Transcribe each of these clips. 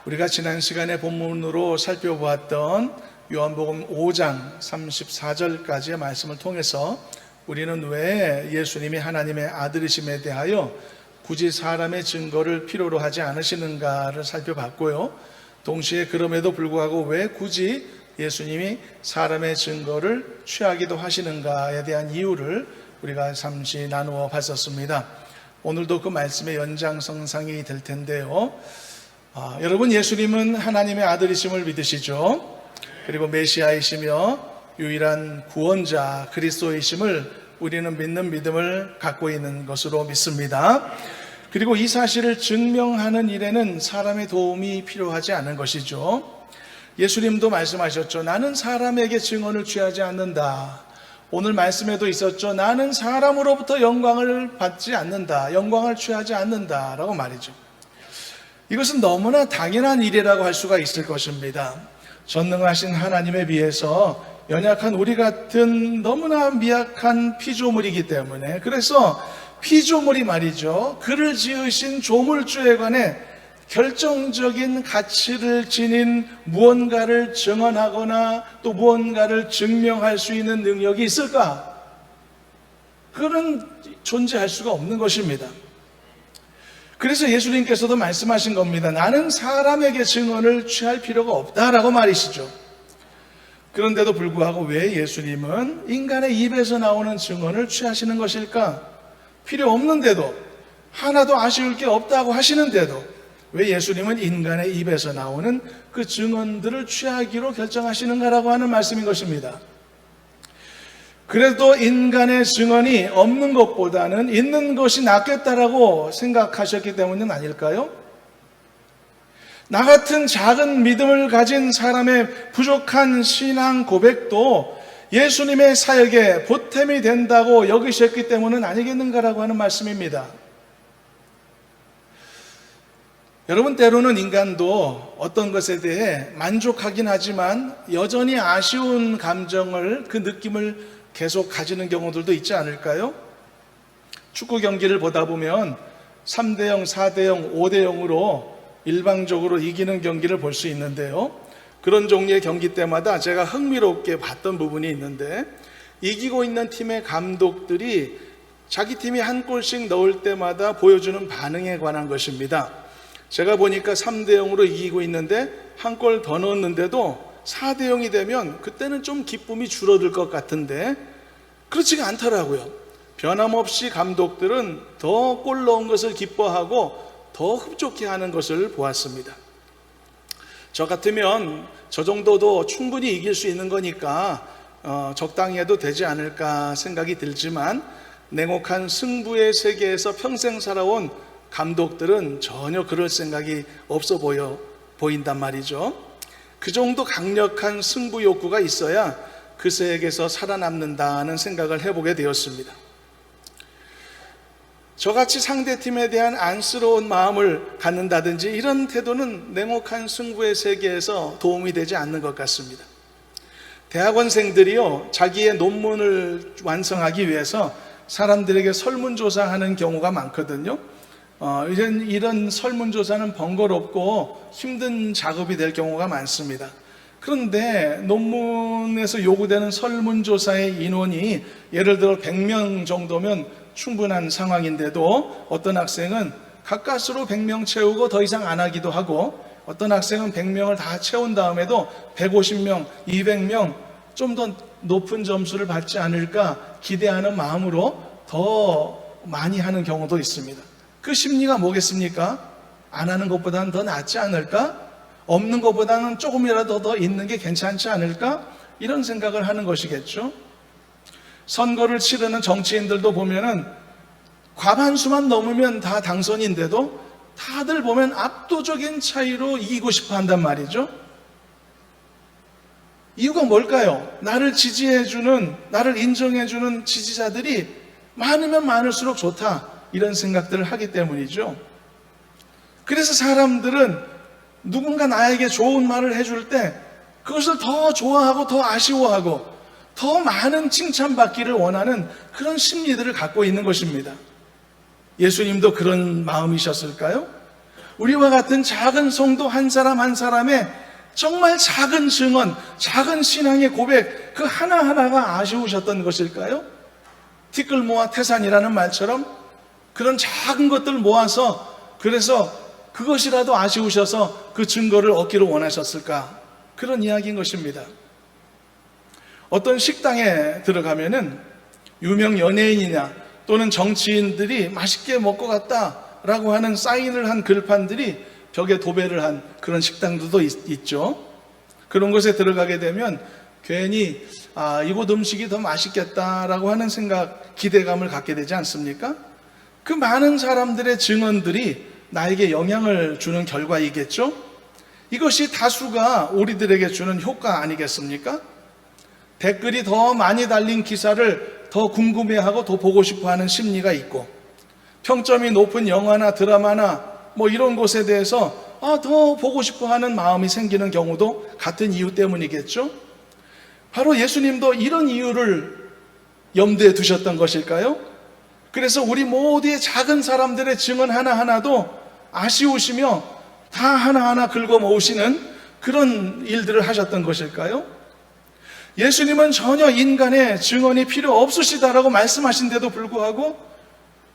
우리가 지난 시간에 본문으로 살펴보았던 요한복음 5장 34절까지의 말씀을 통해서 우리는 왜 예수님이 하나님의 아들이심에 대하여 굳이 사람의 증거를 필요로 하지 않으시는가를 살펴봤고요. 동시에 그럼에도 불구하고 왜 굳이 예수님이 사람의 증거를 취하기도 하시는가에 대한 이유를 우리가 잠시 나누어 봤었습니다. 오늘도 그 말씀의 연장선상이 될 텐데요. 여러분, 예수님은 하나님의 아들이심을 믿으시죠? 그리고 메시아이시며 유일한 구원자 그리스도이심을 우리는 믿는 믿음을 갖고 있는 것으로 믿습니다. 그리고 이 사실을 증명하는 일에는 사람의 도움이 필요하지 않은 것이죠. 예수님도 말씀하셨죠. 나는 사람에게 증언을 취하지 않는다. 오늘 말씀에도 있었죠. 나는 사람으로부터 영광을 받지 않는다. 영광을 취하지 않는다 라고 말이죠. 이것은 너무나 당연한 일이라고 할 수가 있을 것입니다. 전능하신 하나님에 비해서 연약한 우리 같은 너무나 미약한 피조물이기 때문에, 그래서 피조물이 말이죠, 그를 지으신 조물주에 관해 결정적인 가치를 지닌 무언가를 증언하거나 또 무언가를 증명할 수 있는 능력이 있을까? 그거는 존재할 수가 없는 것입니다. 그래서 예수님께서도 말씀하신 겁니다. 나는 사람에게 증언을 취할 필요가 없다라고 말이시죠. 그런데도 불구하고 왜 예수님은 인간의 입에서 나오는 증언을 취하시는 것일까? 필요 없는데도, 하나도 아쉬울 게 없다고 하시는데도 왜 예수님은 인간의 입에서 나오는 그 증언들을 취하기로 결정하시는가라고 하는 말씀인 것입니다. 그래도 인간의 증언이 없는 것보다는 있는 것이 낫겠다라고 생각하셨기 때문은 아닐까요? 나 같은 작은 믿음을 가진 사람의 부족한 신앙 고백도 예수님의 사역에 보탬이 된다고 여기셨기 때문은 아니겠는가라고 하는 말씀입니다. 여러분, 때로는 인간도 어떤 것에 대해 만족하긴 하지만 여전히 아쉬운 감정을, 그 느낌을 계속 가지는 경우들도 있지 않을까요? 축구 경기를 보다 보면 3대0, 4대0, 5대0으로 일방적으로 이기는 경기를 볼 수 있는데요. 그런 종류의 경기 때마다 제가 흥미롭게 봤던 부분이 있는데, 이기고 있는 팀의 감독들이 자기 팀이 한 골씩 넣을 때마다 보여주는 반응에 관한 것입니다. 제가 보니까 3대0으로 이기고 있는데 한 골 더 넣었는데도 4대0이 되면 그때는 좀 기쁨이 줄어들 것 같은데 그렇지가 않더라고요. 변함없이 감독들은 더 골 넣은 것을 기뻐하고 더 흡족해 하는 것을 보았습니다. 저 같으면 저 정도도 충분히 이길 수 있는 거니까 적당히 해도 되지 않을까 생각이 들지만, 냉혹한 승부의 세계에서 평생 살아온 감독들은 전혀 그럴 생각이 없어 보인단 말이죠. 그 정도 강력한 승부 욕구가 있어야 그 세계에서 살아남는다는 생각을 해보게 되었습니다. 저같이 상대팀에 대한 안쓰러운 마음을 갖는다든지 이런 태도는 냉혹한 승부의 세계에서 도움이 되지 않는 것 같습니다. 대학원생들이요, 자기의 논문을 완성하기 위해서 사람들에게 설문조사하는 경우가 많거든요. 이런 설문조사는 번거롭고 힘든 작업이 될 경우가 많습니다. 그런데 논문에서 요구되는 설문조사의 인원이 예를 들어 100명 정도면 충분한 상황인데도 어떤 학생은 가까스로 100명 채우고 더 이상 안 하기도 하고, 어떤 학생은 100명을 다 채운 다음에도 150명, 200명 좀 더 높은 점수를 받지 않을까 기대하는 마음으로 더 많이 하는 경우도 있습니다. 그 심리가 뭐겠습니까? 안 하는 것보다는 더 낫지 않을까? 없는 것보다는 조금이라도 더 있는 게 괜찮지 않을까? 이런 생각을 하는 것이겠죠. 선거를 치르는 정치인들도 보면은 과반수만 넘으면 다 당선인데도 다들 보면 압도적인 차이로 이기고 싶어 한단 말이죠. 이유가 뭘까요? 나를 지지해주는, 나를 인정해주는 지지자들이 많으면 많을수록 좋다, 이런 생각들을 하기 때문이죠. 그래서 사람들은 누군가 나에게 좋은 말을 해줄 때 그것을 더 좋아하고 더 아쉬워하고 더 많은 칭찬받기를 원하는 그런 심리들을 갖고 있는 것입니다. 예수님도 그런 마음이셨을까요? 우리와 같은 작은 성도 한 사람 한 사람의 정말 작은 증언, 작은 신앙의 고백, 그 하나하나가 아쉬우셨던 것일까요? 티끌모아 태산이라는 말처럼 그런 작은 것들 모아서, 그래서 그것이라도 아쉬우셔서 그 증거를 얻기를 원하셨을까? 그런 이야기인 것입니다. 어떤 식당에 들어가면은 유명 연예인이나 또는 정치인들이 맛있게 먹고 갔다라고 하는 사인을 한 글판들이 벽에 도배를 한 그런 식당들도 있죠. 그런 곳에 들어가게 되면 괜히 이곳 음식이 더 맛있겠다라고 하는 생각, 기대감을 갖게 되지 않습니까? 그 많은 사람들의 증언들이 나에게 영향을 주는 결과이겠죠? 이것이 다수가 우리들에게 주는 효과 아니겠습니까? 댓글이 더 많이 달린 기사를 더 궁금해하고 더 보고 싶어하는 심리가 있고, 평점이 높은 영화나 드라마나 이런 곳에 대해서 더 보고 싶어하는 마음이 생기는 경우도 같은 이유 때문이겠죠? 바로 예수님도 이런 이유를 염두에 두셨던 것일까요? 그래서 우리 모두의 작은 사람들의 증언 하나하나도 아쉬우시며 다 하나하나 긁어 모으시는 그런 일들을 하셨던 것일까요? 예수님은 전혀 인간의 증언이 필요 없으시다라고 말씀하신데도 불구하고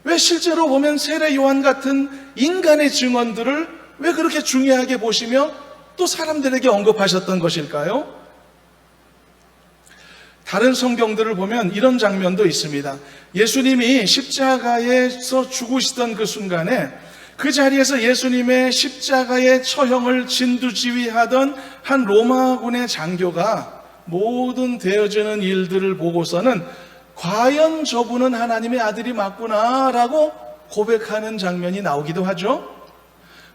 왜 실제로 보면 세례 요한 같은 인간의 증언들을 왜 그렇게 중요하게 보시며 또 사람들에게 언급하셨던 것일까요? 다른 성경들을 보면 이런 장면도 있습니다. 예수님이 십자가에서 죽으시던 그 순간에 그 자리에서 예수님의 십자가의 처형을 진두지휘하던 한 로마군의 장교가 모든 되어지는 일들을 보고서는 과연 저분은 하나님의 아들이 맞구나 라고 고백하는 장면이 나오기도 하죠.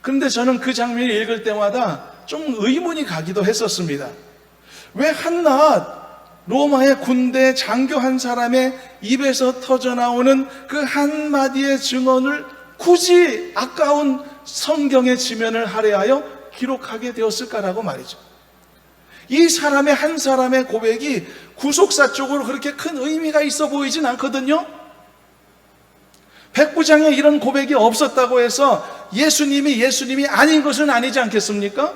그런데 저는 그 장면을 읽을 때마다 좀 의문이 가기도 했었습니다. 왜 한낱 로마의 군대 장교 한 사람의 입에서 터져나오는 그 한마디의 증언을 굳이 아까운 성경의 지면을 할애하여 기록하게 되었을까라고 말이죠. 이 사람의 한 사람의 고백이 구속사 쪽으로 그렇게 큰 의미가 있어 보이진 않거든요. 백부장에 이런 고백이 없었다고 해서 예수님이 아닌 것은 아니지 않겠습니까?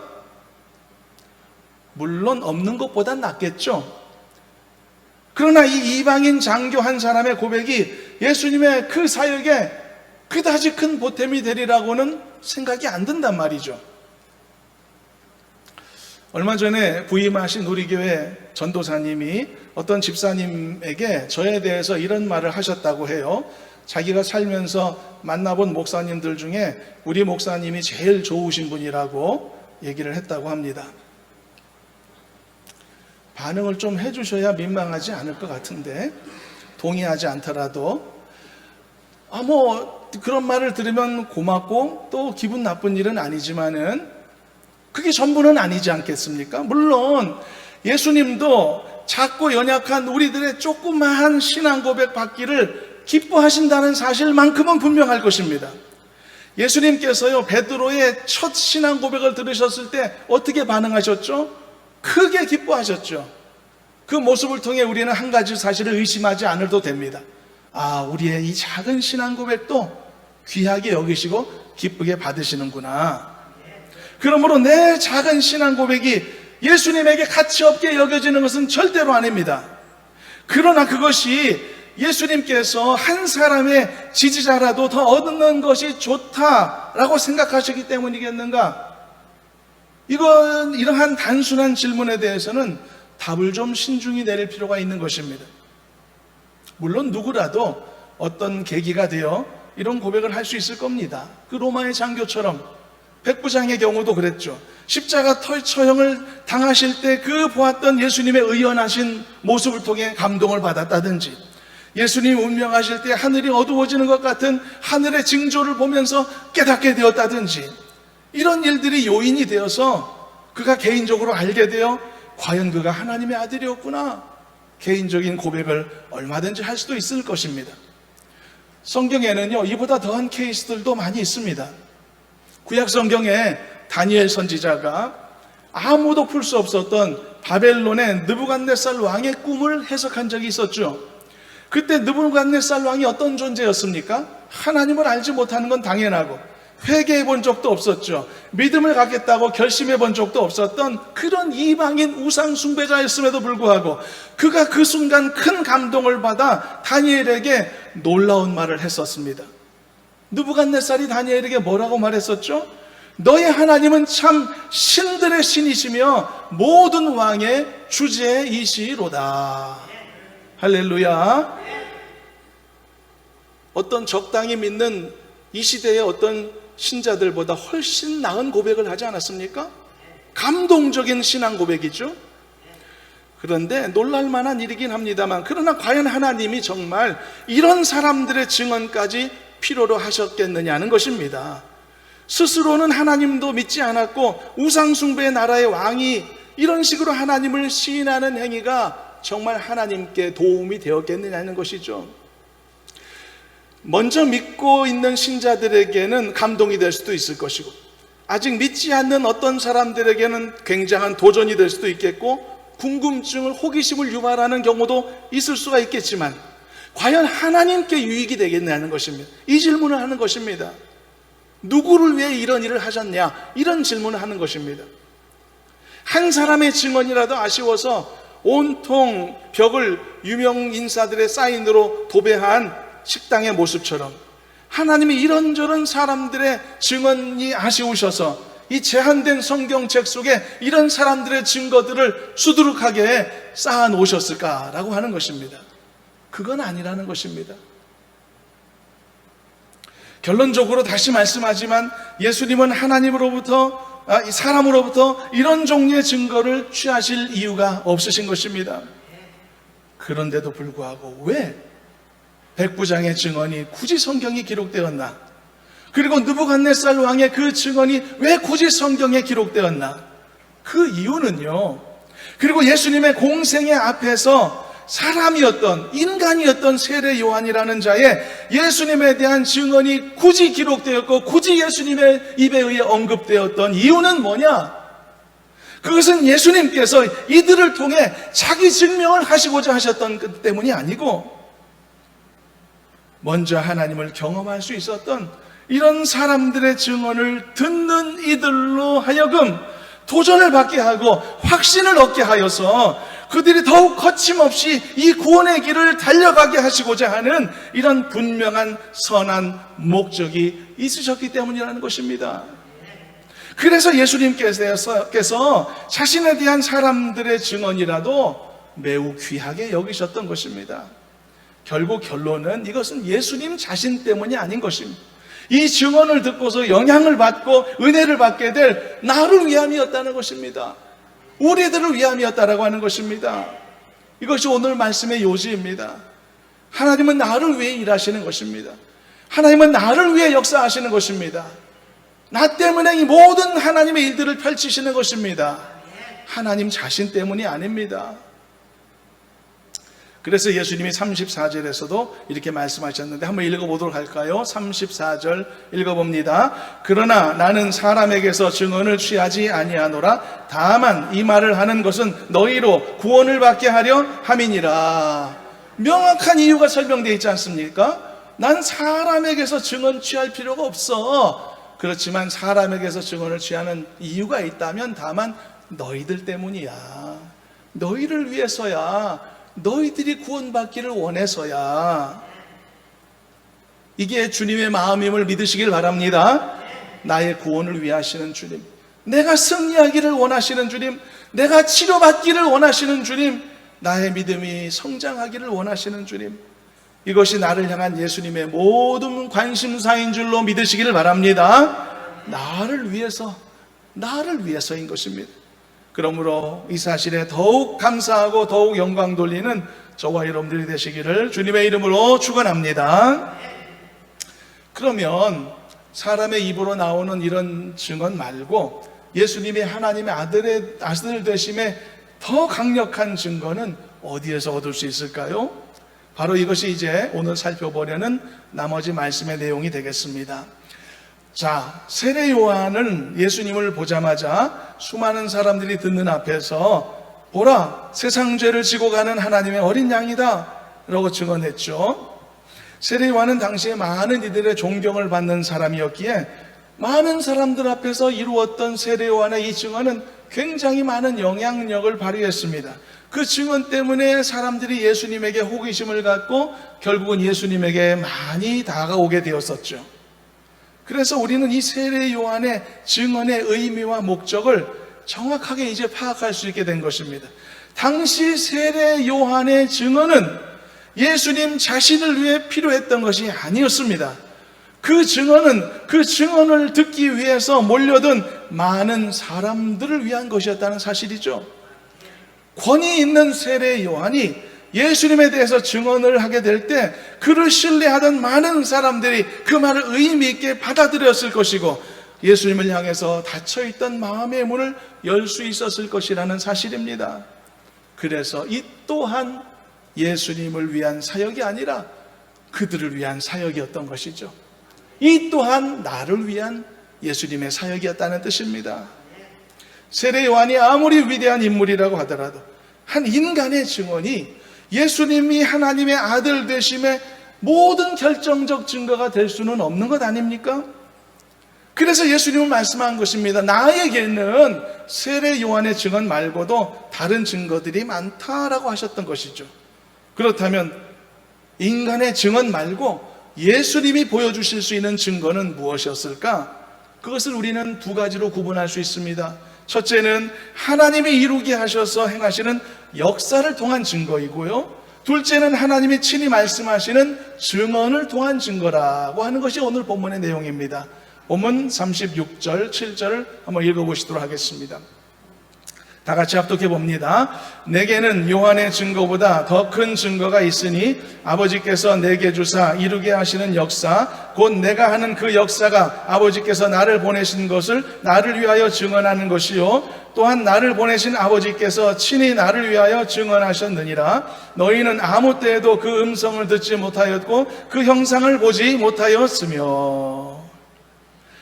물론 없는 것보단 낫겠죠. 그러나 이 이방인 장교 한 사람의 고백이 예수님의 그 사역에 그다지 큰 보탬이 되리라고는 생각이 안 든단 말이죠. 얼마 전에 부임하신 우리 교회 전도사님이 어떤 집사님에게 저에 대해서 이런 말을 하셨다고 해요. 자기가 살면서 만나본 목사님들 중에 우리 목사님이 제일 좋으신 분이라고 얘기를 했다고 합니다. 반응을 좀 해주셔야 민망하지 않을 것 같은데, 동의하지 않더라도 그런 말을 들으면 고맙고 또 기분 나쁜 일은 아니지만은 그게 전부는 아니지 않겠습니까? 물론 예수님도 작고 연약한 우리들의 조그마한 신앙 고백 받기를 기뻐하신다는 사실만큼은 분명할 것입니다. 예수님께서요, 베드로의 첫 신앙 고백을 들으셨을 때 어떻게 반응하셨죠? 크게 기뻐하셨죠. 그 모습을 통해 우리는 한 가지 사실을 의심하지 않아도 됩니다. 우리의 이 작은 신앙 고백도 귀하게 여기시고 기쁘게 받으시는구나. 그러므로 내 작은 신앙 고백이 예수님에게 가치 없게 여겨지는 것은 절대로 아닙니다. 그러나 그것이 예수님께서 한 사람의 지지자라도 더 얻는 것이 좋다라고 생각하셨기 때문이겠는가? 이러한 단순한 질문에 대해서는 답을 좀 신중히 내릴 필요가 있는 것입니다. 물론 누구라도 어떤 계기가 되어 이런 고백을 할 수 있을 겁니다. 그 로마의 장교처럼 백부장의 경우도 그랬죠. 십자가 처형을 당하실 때 그 보았던 예수님의 의연하신 모습을 통해 감동을 받았다든지, 예수님이 운명하실 때 하늘이 어두워지는 것 같은 하늘의 징조를 보면서 깨닫게 되었다든지, 이런 일들이 요인이 되어서 그가 개인적으로 알게 되어 과연 그가 하나님의 아들이었구나, 개인적인 고백을 얼마든지 할 수도 있을 것입니다. 성경에는요, 이보다 더한 케이스들도 많이 있습니다. 구약 성경에 다니엘 선지자가 아무도 풀 수 없었던 바벨론의 느부갓네살 왕의 꿈을 해석한 적이 있었죠. 그때 느부갓네살 왕이 어떤 존재였습니까? 하나님을 알지 못하는 건 당연하고 회개해 본 적도 없었죠. 믿음을 갖겠다고 결심해 본 적도 없었던 그런 이방인 우상 숭배자였음에도 불구하고 그가 그 순간 큰 감동을 받아 다니엘에게 놀라운 말을 했었습니다. 느부갓네살이 다니엘에게 뭐라고 말했었죠? 너의 하나님은 참 신들의 신이시며 모든 왕의 주제이시로다. 할렐루야. 어떤 적당히 믿는 이 시대의 어떤 신자들보다 훨씬 나은 고백을 하지 않았습니까? 감동적인 신앙 고백이죠. 그런데 놀랄만한 일이긴 합니다만, 그러나 과연 하나님이 정말 이런 사람들의 증언까지 필요로 하셨겠느냐는 것입니다. 스스로는 하나님도 믿지 않았고 우상숭배의 나라의 왕이 이런 식으로 하나님을 시인하는 행위가 정말 하나님께 도움이 되었겠느냐는 것이죠. 먼저 믿고 있는 신자들에게는 감동이 될 수도 있을 것이고, 아직 믿지 않는 어떤 사람들에게는 굉장한 도전이 될 수도 있겠고, 궁금증을, 호기심을 유발하는 경우도 있을 수가 있겠지만, 과연 하나님께 유익이 되겠냐는 것입니다. 이 질문을 하는 것입니다. 누구를 위해 이런 일을 하셨냐? 이런 질문을 하는 것입니다. 한 사람의 증언이라도 아쉬워서 온통 벽을 유명 인사들의 사인으로 도배한 식당의 모습처럼 하나님이 이런저런 사람들의 증언이 아쉬우셔서 이 제한된 성경책 속에 이런 사람들의 증거들을 수두룩하게 쌓아 놓으셨을까라고 하는 것입니다. 그건 아니라는 것입니다. 결론적으로 다시 말씀하지만 예수님은 하나님으로부터, 사람으로부터 이런 종류의 증거를 취하실 이유가 없으신 것입니다. 그런데도 불구하고 왜 백부장의 증언이 굳이 성경에 기록되었나? 그리고 느부갓네살 왕의 그 증언이 왜 굳이 성경에 기록되었나? 그 이유는요, 그리고 예수님의 공생애 앞에서 사람이었던, 인간이었던 세례 요한이라는 자의 예수님에 대한 증언이 굳이 기록되었고 굳이 예수님의 입에 의해 언급되었던 이유는 뭐냐? 그것은 예수님께서 이들을 통해 자기 증명을 하시고자 하셨던 것 때문이 아니고, 먼저 하나님을 경험할 수 있었던 이런 사람들의 증언을 듣는 이들로 하여금 도전을 받게 하고 확신을 얻게 하여서 그들이 더욱 거침없이 이 구원의 길을 달려가게 하시고자 하는 이런 분명한 선한 목적이 있으셨기 때문이라는 것입니다. 그래서 예수님께서 자신에 대한 사람들의 증언이라도 매우 귀하게 여기셨던 것입니다. 결국 결론은 이것은 예수님 자신 때문이 아닌 것입니다. 이 증언을 듣고서 영향을 받고 은혜를 받게 될 나를 위함이었다는 것입니다. 우리들을 위함이었다라고 하는 것입니다. 이것이 오늘 말씀의 요지입니다. 하나님은 나를 위해 일하시는 것입니다. 하나님은 나를 위해 역사하시는 것입니다. 나 때문에 이 모든 하나님의 일들을 펼치시는 것입니다. 하나님 자신 때문이 아닙니다. 그래서 예수님이 34절에서도 이렇게 말씀하셨는데 한번 읽어보도록 할까요? 34절 읽어봅니다. 그러나 나는 사람에게서 증언을 취하지 아니하노라. 다만 이 말을 하는 것은 너희로 구원을 받게 하려 함이니라. 명확한 이유가 설명되어 있지 않습니까? 난 사람에게서 증언 취할 필요가 없어. 그렇지만 사람에게서 증언을 취하는 이유가 있다면 다만 너희들 때문이야. 너희를 위해서야. 너희들이 구원받기를 원해서야. 이게 주님의 마음임을 믿으시길 바랍니다. 나의 구원을 위해 하시는 주님, 내가 승리하기를 원하시는 주님, 내가 치료받기를 원하시는 주님, 나의 믿음이 성장하기를 원하시는 주님, 이것이 나를 향한 예수님의 모든 관심사인 줄로 믿으시기를 바랍니다. 나를 위해서인 것입니다. 그러므로 이 사실에 더욱 감사하고 더욱 영광 돌리는 저와 여러분들이 되시기를 주님의 이름으로 축원합니다. 그러면 사람의 입으로 나오는 이런 증언 말고 예수님이 하나님의 아들 되심의 더 강력한 증거는 어디에서 얻을 수 있을까요? 바로 이것이 이제 오늘 살펴보려는 나머지 말씀의 내용이 되겠습니다. 자, 세례 요한은 예수님을 보자마자 수많은 사람들이 듣는 앞에서 보라, 세상 죄를 지고 가는 하나님의 어린 양이다 라고 증언했죠. 세례 요한은 당시에 많은 이들의 존경을 받는 사람이었기에 많은 사람들 앞에서 이루었던 세례 요한의 이 증언은 굉장히 많은 영향력을 발휘했습니다. 그 증언 때문에 사람들이 예수님에게 호기심을 갖고 결국은 예수님에게 많이 다가오게 되었었죠. 그래서 우리는 이 세례 요한의 증언의 의미와 목적을 정확하게 이제 파악할 수 있게 된 것입니다. 당시 세례 요한의 증언은 예수님 자신을 위해 필요했던 것이 아니었습니다. 그 증언을 듣기 위해서 몰려든 많은 사람들을 위한 것이었다는 사실이죠. 권위 있는 세례 요한이 예수님에 대해서 증언을 하게 될 때 그를 신뢰하던 많은 사람들이 그 말을 의미 있게 받아들였을 것이고 예수님을 향해서 닫혀있던 마음의 문을 열 수 있었을 것이라는 사실입니다. 그래서 이 또한 예수님을 위한 사역이 아니라 그들을 위한 사역이었던 것이죠. 이 또한 나를 위한 예수님의 사역이었다는 뜻입니다. 세례 요한이 아무리 위대한 인물이라고 하더라도 한 인간의 증언이 예수님이 하나님의 아들 되심의 모든 결정적 증거가 될 수는 없는 것 아닙니까? 그래서 예수님은 말씀한 것입니다. 나에게는 세례 요한의 증언 말고도 다른 증거들이 많다라고 하셨던 것이죠. 그렇다면 인간의 증언 말고 예수님이 보여주실 수 있는 증거는 무엇이었을까? 그것을 우리는 두 가지로 구분할 수 있습니다. 첫째는 하나님이 이루게 하셔서 행하시는 역사를 통한 증거이고요, 둘째는 하나님이 친히 말씀하시는 증언을 통한 증거라고 하는 것이 오늘 본문의 내용입니다. 본문 36절, 7절을 한번 읽어보시도록 하겠습니다. 다 같이 합독해 봅니다. 내게는 요한의 증거보다 더 큰 증거가 있으니 아버지께서 내게 주사 이루게 하시는 역사, 곧 내가 하는 그 역사가 아버지께서 나를 보내신 것을 나를 위하여 증언하는 것이요, 또한 나를 보내신 아버지께서 친히 나를 위하여 증언하셨느니라. 너희는 아무 때에도 그 음성을 듣지 못하였고 그 형상을 보지 못하였으며.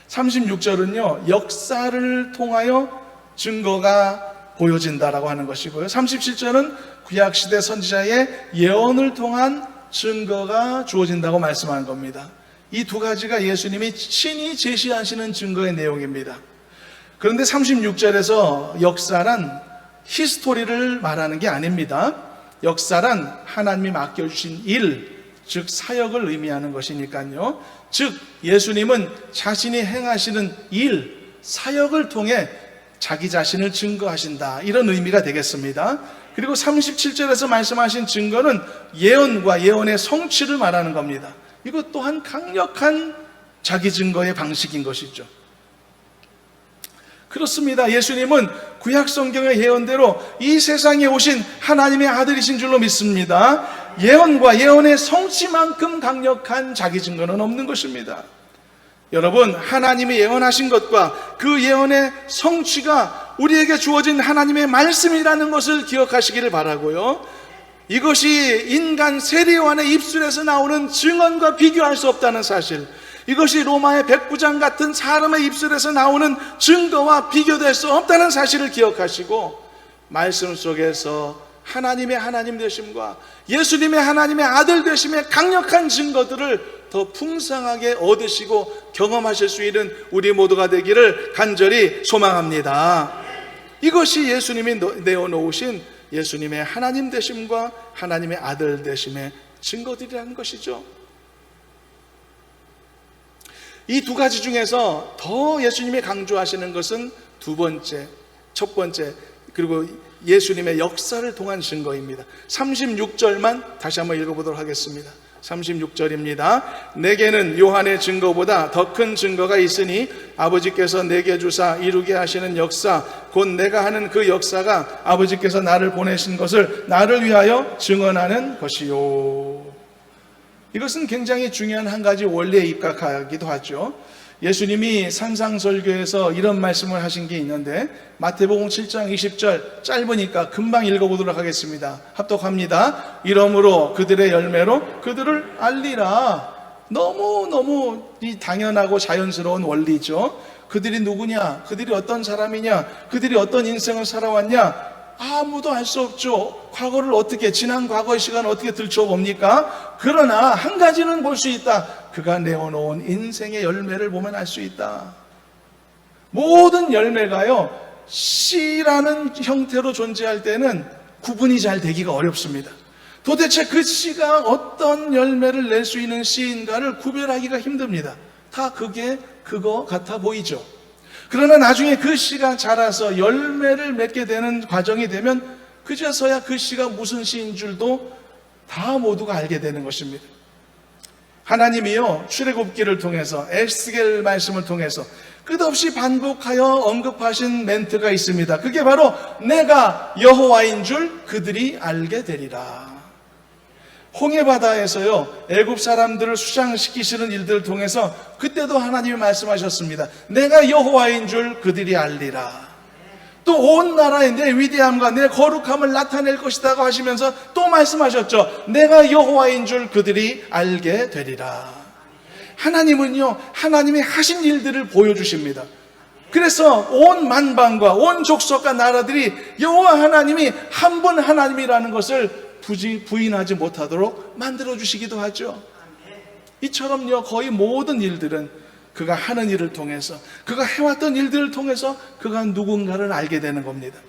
36절은요, 역사를 통하여 증거가 보여진다라고 하는 것이고요, 37절은 구약시대 선지자의 예언을 통한 증거가 주어진다고 말씀하는 겁니다. 이 두 가지가 예수님이 친히 제시하시는 증거의 내용입니다. 그런데 36절에서 역사란 히스토리를 말하는 게 아닙니다. 역사란 하나님이 맡겨주신 일, 즉 사역을 의미하는 것이니까요. 즉 예수님은 자신이 행하시는 일, 사역을 통해 자기 자신을 증거하신다, 이런 의미가 되겠습니다. 그리고 37절에서 말씀하신 증거는 예언과 예언의 성취를 말하는 겁니다. 이것 또한 강력한 자기 증거의 방식인 것이죠. 그렇습니다. 예수님은 구약 성경의 예언대로 이 세상에 오신 하나님의 아들이신 줄로 믿습니다. 예언과 예언의 성취만큼 강력한 자기 증거는 없는 것입니다. 여러분, 하나님이 예언하신 것과 그 예언의 성취가 우리에게 주어진 하나님의 말씀이라는 것을 기억하시기를 바라고요, 이것이 인간 세례 요한의 입술에서 나오는 증언과 비교할 수 없다는 사실, 이것이 로마의 백부장 같은 사람의 입술에서 나오는 증거와 비교될 수 없다는 사실을 기억하시고 말씀 속에서 하나님의 하나님 되심과 예수님의 하나님의 아들 되심의 강력한 증거들을 더 풍성하게 얻으시고 경험하실 수 있는 우리 모두가 되기를 간절히 소망합니다. 이것이 예수님이 내어놓으신 예수님의 하나님 되심과 하나님의 아들 되심의 증거들이라는 것이죠. 이 두 가지 중에서 더 예수님이 강조하시는 것은 두 번째, 첫 번째, 그리고 예수님의 역사를 통한 증거입니다. 36절만 다시 한번 읽어보도록 하겠습니다. 36절입니다. 내게는 요한의 증거보다 더 큰 증거가 있으니 아버지께서 내게 주사 이루게 하시는 역사, 곧 내가 하는 그 역사가 아버지께서 나를 보내신 것을 나를 위하여 증언하는 것이요. 이것은 굉장히 중요한 한 가지 원리에 입각하기도 하죠. 예수님이 산상설교에서 이런 말씀을 하신 게 있는데 마태복음 7장 20절, 짧으니까 금방 읽어보도록 하겠습니다. 합독합니다. 이러므로 그들의 열매로 그들을 알리라. 너무너무 당연하고 자연스러운 원리죠. 그들이 누구냐? 그들이 어떤 사람이냐? 그들이 어떤 인생을 살아왔냐? 아무도 알 수 없죠. 과거를 어떻게, 지난 과거의 시간을 어떻게 들춰봅니까? 그러나 한 가지는 볼 수 있다. 그가 내어놓은 인생의 열매를 보면 알 수 있다. 모든 열매가요, 씨라는 형태로 존재할 때는 구분이 잘 되기가 어렵습니다. 도대체 그 씨가 어떤 열매를 낼 수 있는 씨인가를 구별하기가 힘듭니다. 다 그게 그거 같아 보이죠. 그러나 나중에 그 씨가 자라서 열매를 맺게 되는 과정이 되면 그제서야 그 씨가 무슨 씨인 줄도 다 모두가 알게 되는 것입니다. 하나님이요, 출애굽기를 통해서, 에스겔 말씀을 통해서 끝없이 반복하여 언급하신 멘트가 있습니다. 그게 바로 내가 여호와인 줄 그들이 알게 되리라. 홍해바다에서요, 애굽 사람들을 수장시키시는 일들을 통해서 그때도 하나님이 말씀하셨습니다. 내가 여호와인 줄 그들이 알리라. 또 온 나라에 내 위대함과 내 거룩함을 나타낼 것이라고 하시면서 또 말씀하셨죠. 내가 여호와인 줄 그들이 알게 되리라. 하나님은요, 하나님이 하신 일들을 보여주십니다. 그래서 온 만방과 온 족속과 나라들이 여호와 하나님이 한 분 하나님이라는 것을 부인하지 못하도록 만들어주시기도 하죠. 이처럼요, 거의 모든 일들은 그가 하는 일을 통해서, 그가 해왔던 일들을 통해서 그가 누군가를 알게 되는 겁니다.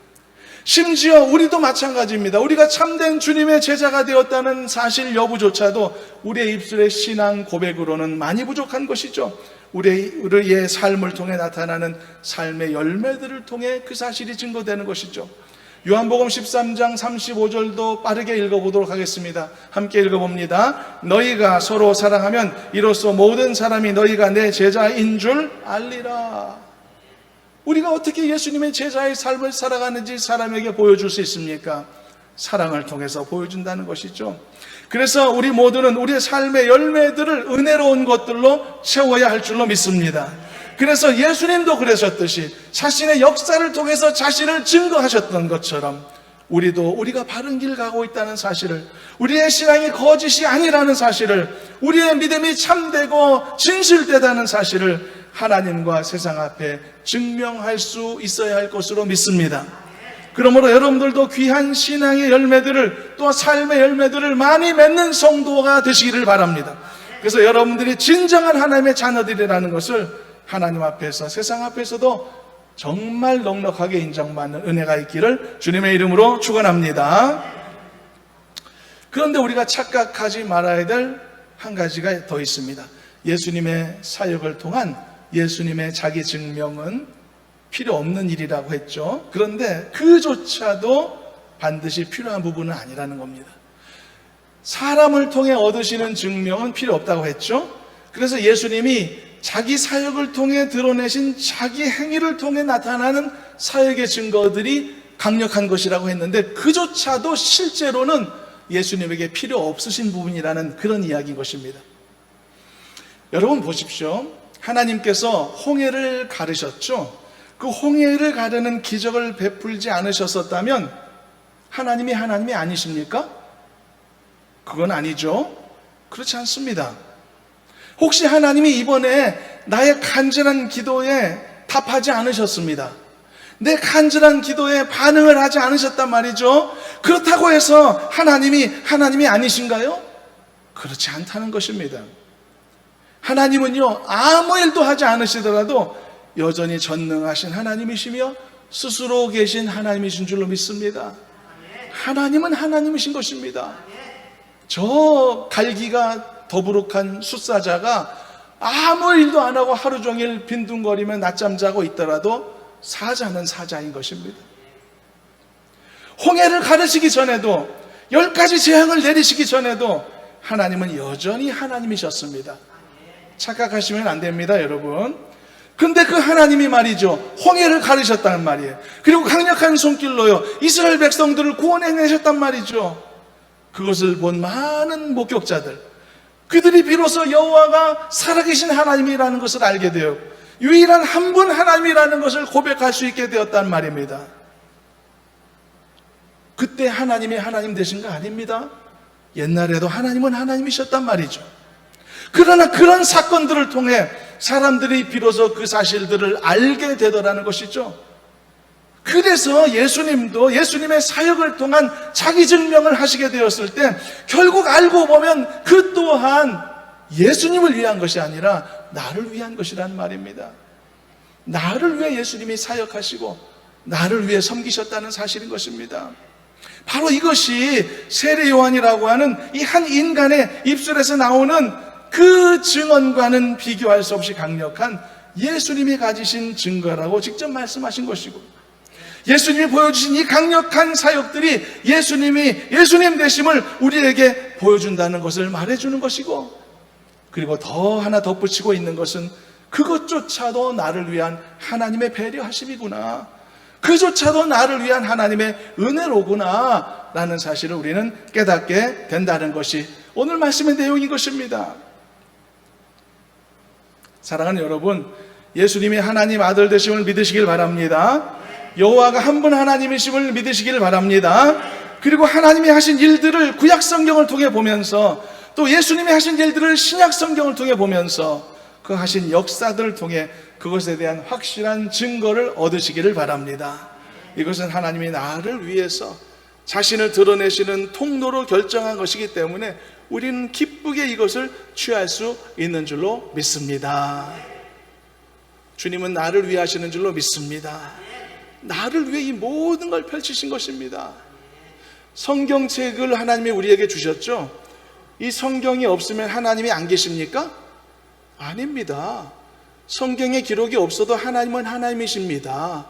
심지어 우리도 마찬가지입니다. 우리가 참된 주님의 제자가 되었다는 사실 여부조차도 우리의 입술의 신앙 고백으로는 많이 부족한 것이죠. 우리의 삶을 통해 나타나는 삶의 열매들을 통해 그 사실이 증거되는 것이죠. 요한복음 13장 35절도 빠르게 읽어보도록 하겠습니다. 함께 읽어봅니다. 너희가 서로 사랑하면 이로써 모든 사람이 너희가 내 제자인 줄 알리라. 우리가 어떻게 예수님의 제자의 삶을 살아가는지 사람에게 보여줄 수 있습니까? 사랑을 통해서 보여준다는 것이죠. 그래서 우리 모두는 우리의 삶의 열매들을 은혜로운 것들로 채워야 할 줄로 믿습니다. 그래서 예수님도 그러셨듯이 자신의 역사를 통해서 자신을 증거하셨던 것처럼 우리도 우리가 바른 길 가고 있다는 사실을, 우리의 신앙이 거짓이 아니라는 사실을, 우리의 믿음이 참되고 진실되다는 사실을 하나님과 세상 앞에 증명할 수 있어야 할 것으로 믿습니다. 그러므로 여러분들도 귀한 신앙의 열매들을, 또 삶의 열매들을 많이 맺는 성도가 되시기를 바랍니다. 그래서 여러분들이 진정한 하나님의 자녀들이라는 것을 하나님 앞에서, 세상 앞에서도 정말 넉넉하게 인정받는 은혜가 있기를 주님의 이름으로 축원합니다. 그런데 우리가 착각하지 말아야 될 한 가지가 더 있습니다. 예수님의 사역을 통한 예수님의 자기 증명은 필요 없는 일이라고 했죠. 그런데 그조차도 반드시 필요한 부분은 아니라는 겁니다. 사람을 통해 얻으시는 증명은 필요 없다고 했죠. 그래서 예수님이 자기 사역을 통해 드러내신 자기 행위를 통해 나타나는 사역의 증거들이 강력한 것이라고 했는데 그조차도 실제로는 예수님에게 필요 없으신 부분이라는 그런 이야기인 것입니다. 여러분 보십시오. 하나님께서 홍해를 가르셨죠. 그 홍해를 가르는 기적을 베풀지 않으셨었다면 하나님이 아니십니까? 그건 아니죠. 그렇지 않습니다. 혹시 하나님이 이번에 나의 간절한 기도에 답하지 않으셨습니다. 내 간절한 기도에 반응을 하지 않으셨단 말이죠. 그렇다고 해서 하나님이 아니신가요? 그렇지 않다는 것입니다. 하나님은요, 아무 일도 하지 않으시더라도 여전히 전능하신 하나님이시며 스스로 계신 하나님이신 줄로 믿습니다. 하나님은 하나님이신 것입니다. 저 갈기가 더부룩한 숫사자가 아무 일도 안 하고 하루 종일 빈둥거리며 낮잠 자고 있더라도 사자는 사자인 것입니다. 홍해를 가르시기 전에도 10가지 재앙을 내리시기 전에도 하나님은 여전히 하나님이셨습니다. 착각하시면 안 됩니다, 여러분. 근데 그 하나님이 말이죠, 홍해를 가르셨다는 말이에요. 그리고 강력한 손길로요, 이스라엘 백성들을 구원해내셨단 말이죠. 그것을 본 많은 목격자들, 그들이 비로소 여호와가 살아계신 하나님이라는 것을 알게 되어 유일한 한 분 하나님이라는 것을 고백할 수 있게 되었단 말입니다. 그때 하나님이 하나님 되신 거 아닙니다. 옛날에도 하나님은 하나님이셨단 말이죠. 그러나 그런 사건들을 통해 사람들이 비로소 그 사실들을 알게 되더라는 것이죠. 그래서 예수님도 예수님의 사역을 통한 자기 증명을 하시게 되었을 때 결국 알고 보면 그 또한 예수님을 위한 것이 아니라 나를 위한 것이란 말입니다. 나를 위해 예수님이 사역하시고 나를 위해 섬기셨다는 사실인 것입니다. 바로 이것이 세례 요한이라고 하는 이 한 인간의 입술에서 나오는 그 증언과는 비교할 수 없이 강력한 예수님이 가지신 증거라고 직접 말씀하신 것이고, 예수님이 보여주신 이 강력한 사역들이 예수님 되심을 우리에게 보여준다는 것을 말해주는 것이고, 그리고 더 하나 덧붙이고 있는 것은 그것조차도 나를 위한 하나님의 배려하심이구나, 그조차도 나를 위한 하나님의 은혜로구나 라는 사실을 우리는 깨닫게 된다는 것이 오늘 말씀의 내용인 것입니다. 사랑하는 여러분, 예수님이 하나님 아들 되심을 믿으시길 바랍니다. 여호와가 한 분 하나님이심을 믿으시길 바랍니다. 그리고 하나님이 하신 일들을 구약 성경을 통해 보면서, 또 예수님이 하신 일들을 신약 성경을 통해 보면서 그 하신 역사들을 통해 그것에 대한 확실한 증거를 얻으시기를 바랍니다. 이것은 하나님이 나를 위해서 자신을 드러내시는 통로로 결정한 것이기 때문에 우리는 기쁘게 이것을 취할 수 있는 줄로 믿습니다. 주님은 나를 위해 하시는 줄로 믿습니다. 나를 위해 이 모든 걸 펼치신 것입니다. 성경책을 하나님이 우리에게 주셨죠. 이 성경이 없으면 하나님이 안 계십니까? 아닙니다. 성경에 기록이 없어도 하나님은 하나님이십니다.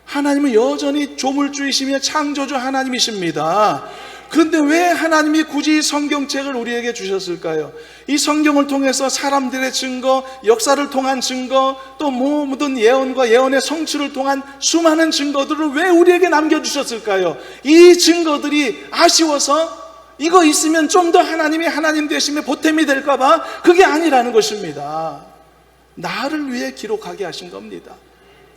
하나님은 여전히 조물주이시며 창조주 하나님이십니다. 그런데 왜 하나님이 굳이 성경책을 우리에게 주셨을까요? 이 성경을 통해서 사람들의 증거, 역사를 통한 증거, 또 모든 예언과 예언의 성취를 통한 수많은 증거들을 왜 우리에게 남겨주셨을까요? 이 증거들이 아쉬워서 이거 있으면 좀 더 하나님이 하나님 되심에 보탬이 될까봐 그게 아니라는 것입니다. 나를 위해 기록하게 하신 겁니다.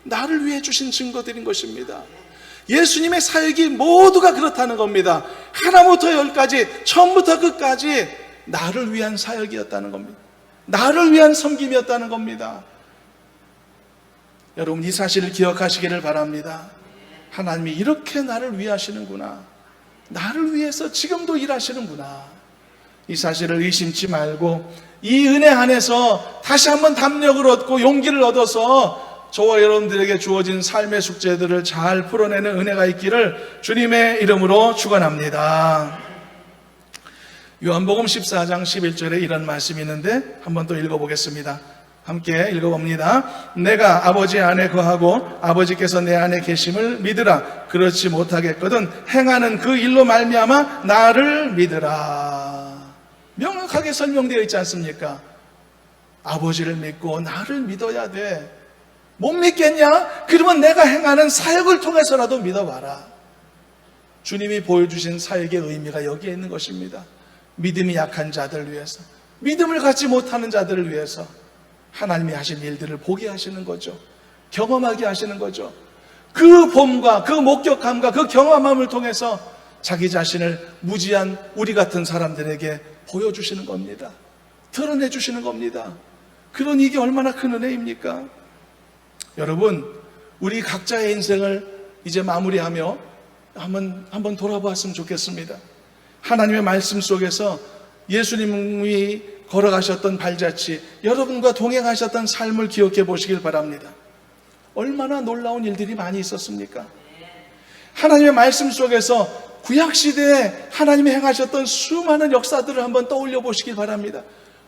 나를 위해 주신 증거들인 것입니다. 예수님의 사역이 모두가 그렇다는 겁니다. 하나부터 열까지, 처음부터 끝까지 나를 위한 사역이었다는 겁니다. 나를 위한 섬김이었다는 겁니다. 여러분, 이 사실을 기억하시기를 바랍니다. 하나님이 이렇게 나를 위하시는구나, 나를 위해서 지금도 일하시는구나, 이 사실을 의심치 말고 이 은혜 안에서 다시 한번 담력을 얻고 용기를 얻어서 저와 여러분들에게 주어진 삶의 숙제들을 잘 풀어내는 은혜가 있기를 주님의 이름으로 축원합니다. 요한복음 14장 11절에 이런 말씀이 있는데 한번 또 읽어보겠습니다. 함께 읽어봅니다. 내가 아버지 안에 거하고 아버지께서 내 안에 계심을 믿으라. 그렇지 못하겠거든 행하는 그 일로 말미암아 나를 믿으라. 명확하게 설명되어 있지 않습니까? 아버지를 믿고 나를 믿어야 돼. 못 믿겠냐? 그러면 내가 행하는 사역을 통해서라도 믿어봐라. 주님이 보여주신 사역의 의미가 여기에 있는 것입니다. 믿음이 약한 자들을 위해서, 믿음을 갖지 못하는 자들을 위해서 하나님이 하신 일들을 보게 하시는 거죠. 경험하게 하시는 거죠. 그 봄과 그 목격함과 그 경험함을 통해서 자기 자신을 무지한 우리 같은 사람들에게 보여주시는 겁니다. 드러내주시는 겁니다. 그런 이게 얼마나 큰 은혜입니까? 여러분, 우리 각자의 인생을 이제 마무리하며 한번 돌아보았으면 좋겠습니다. 하나님의 말씀 속에서 예수님이 걸어가셨던 발자취, 여러분과 동행하셨던 삶을 기억해 보시길 바랍니다. 얼마나 놀라운 일들이 많이 있었습니까? 하나님의 말씀 속에서 구약시대에 하나님이 행하셨던 수많은 역사들을 한번 떠올려 보시길 바랍니다.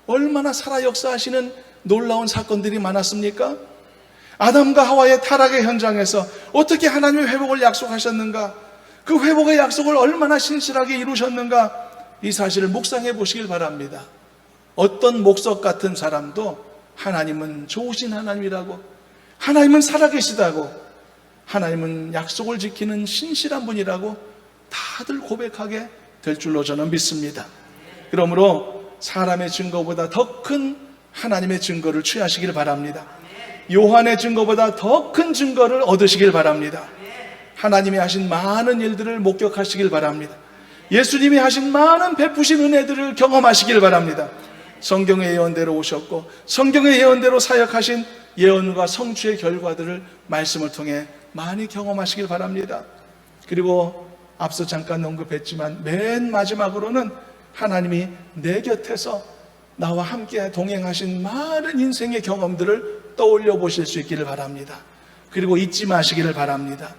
얼마나 살아 역사하시는 놀라운 사건들이 많았습니까? 아담과 하와의 타락의 현장에서 어떻게 하나님의 회복을 약속하셨는가, 그 회복의 약속을 얼마나 신실하게 이루셨는가, 이 사실을 묵상해 보시길 바랍니다. 어떤 목석 같은 사람도 하나님은 좋으신 하나님이라고, 하나님은 살아계시다고, 하나님은 약속을 지키는 신실한 분이라고 다들 고백하게 될 줄로 저는 믿습니다. 그러므로 사람의 증거보다 더 큰 하나님의 증거를 취하시길 바랍니다. 요한의 증거보다 더 큰 증거를 얻으시길 바랍니다. 하나님이 하신 많은 일들을 목격하시길 바랍니다. 예수님이 하신 많은 베푸신 은혜들을 경험하시길 바랍니다. 성경의 예언대로 오셨고 성경의 예언대로 사역하신 예언과 성취의 결과들을 말씀을 통해 많이 경험하시길 바랍니다. 그리고 앞서 잠깐 언급했지만 맨 마지막으로는 하나님이 내 곁에서 나와 함께 동행하신 많은 인생의 경험들을 떠올려 보실 수 있기를 바랍니다. 그리고 잊지 마시기를 바랍니다.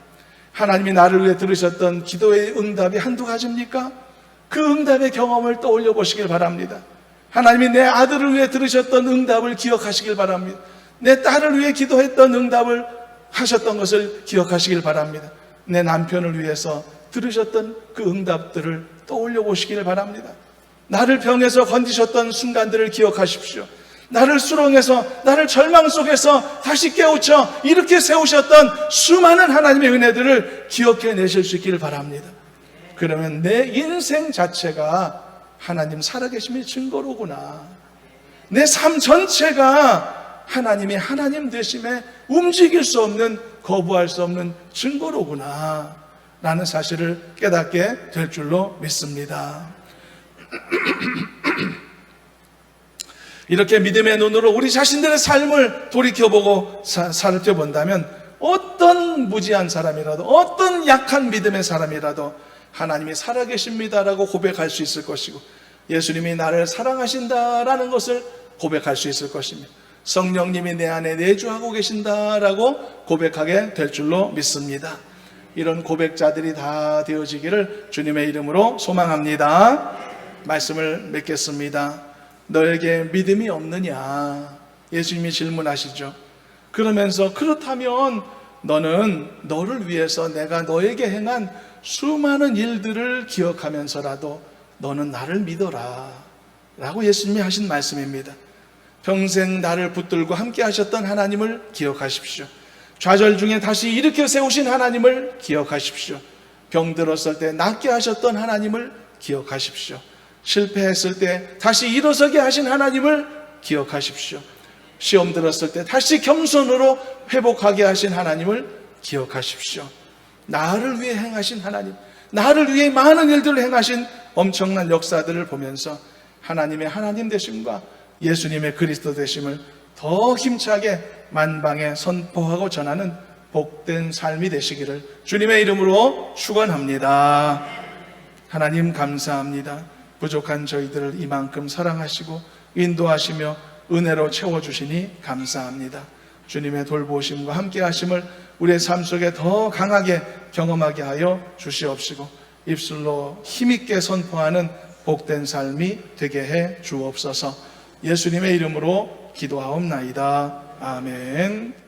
하나님이 나를 위해 들으셨던 기도의 응답이 한두 가지입니까? 그 응답의 경험을 떠올려 보시길 바랍니다. 하나님이 내 아들을 위해 들으셨던 응답을 기억하시길 바랍니다. 내 딸을 위해 기도했던 응답을 하셨던 것을 기억하시길 바랍니다. 내 남편을 위해서 들으셨던 그 응답들을 떠올려 보시기를 바랍니다. 나를 병에서 건지셨던 순간들을 기억하십시오. 나를 수렁에서, 나를 절망 속에서 다시 깨우쳐 이렇게 세우셨던 수많은 하나님의 은혜들을 기억해내실 수 있기를 바랍니다. 그러면 내 인생 자체가 하나님 살아계심의 증거로구나. 내 삶 전체가 하나님이 하나님 되심에 움직일 수 없는, 거부할 수 없는 증거로구나 라는 사실을 깨닫게 될 줄로 믿습니다. 이렇게 믿음의 눈으로 우리 자신들의 삶을 돌이켜보고 살펴본다면 어떤 무지한 사람이라도, 어떤 약한 믿음의 사람이라도 하나님이 살아계십니다라고 고백할 수 있을 것이고, 예수님이 나를 사랑하신다라는 것을 고백할 수 있을 것입니다. 성령님이 내 안에 내주하고 계신다라고 고백하게 될 줄로 믿습니다. 이런 고백자들이 다 되어지기를 주님의 이름으로 소망합니다. 말씀을 맺겠습니다. 너에게 믿음이 없느냐? 예수님이 질문하시죠. 그러면서 그렇다면 너는 너를 위해서 내가 너에게 행한 수많은 일들을 기억하면서라도 너는 나를 믿어라 라고 예수님이 하신 말씀입니다. 평생 나를 붙들고 함께 하셨던 하나님을 기억하십시오. 좌절 중에 다시 일으켜 세우신 하나님을 기억하십시오. 병들었을 때 낫게 하셨던 하나님을 기억하십시오. 실패했을 때 다시 일어서게 하신 하나님을 기억하십시오. 시험 들었을 때 다시 겸손으로 회복하게 하신 하나님을 기억하십시오. 나를 위해 행하신 하나님, 나를 위해 많은 일들을 행하신 엄청난 역사들을 보면서 하나님의 하나님 되심과 예수님의 그리스도 되심을 더 힘차게 만방에 선포하고 전하는 복된 삶이 되시기를 주님의 이름으로 축원합니다. 하나님 감사합니다. 부족한 저희들을 이만큼 사랑하시고 인도하시며 은혜로 채워주시니 감사합니다. 주님의 돌보심과 함께 하심을 우리의 삶 속에 더 강하게 경험하게 하여 주시옵시고 입술로 힘있게 선포하는 복된 삶이 되게 해 주옵소서. 예수님의 이름으로 기도하옵나이다. 아멘.